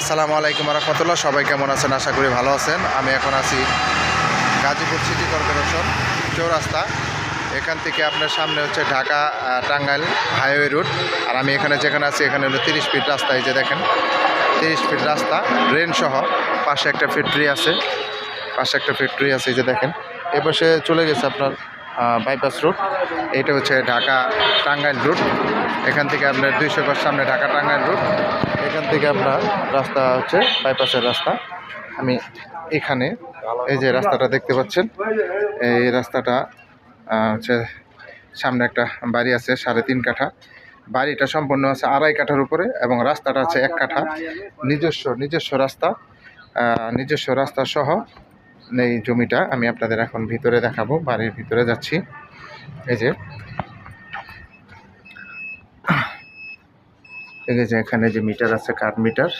আসসালামু আলাইকুম রহমতুল্লাহ। সবাই কেমন আছেন? আশা করি ভালো আছেন। আমি এখন আছি গাজীপুর সিটি কর্পোরেশন চৌরাস্তা। এখান থেকে আপনার সামনে হচ্ছে ঢাকা টাঙ্গাইল হাইওয়ে রুট। আর আমি এখানে যেখানে আছি এখানে হলো 30 ফিট রাস্তা। এই যে দেখেন 30 ফিট রাস্তা, ড্রেন সহ। পাশে একটা ফ্যাক্টরি আছে, এই যে দেখেন। এ পাশে চলে গেছে আপনার বাইপাস রুট। এটা হচ্ছে ঢাকা টাঙ্গাইল রুট। এখান থেকে আপনার 200 গজ সামনে ঢাকা টাঙ্গাইল রুট। এখান থেকে আপনার রাস্তা হচ্ছে বাইপাসের রাস্তা। আমি এখানে এই যে রাস্তাটা দেখতে পাচ্ছেন, এই রাস্তাটা হচ্ছে সামনে একটা বাড়ি আছে 3.5 কাঠা। বাড়িটা সম্পূর্ণ আছে 2.5 কাঠার উপরে এবং রাস্তাটা আছে 1 কাঠা। নিজস্ব রাস্তা সহ এই জমিটা। আমি আপনাদের এখন ভিতরে দেখাবো, বাড়ির ভিতরে যাচ্ছি। এই যে এখানে যে মিটার আছে, কার মিটার।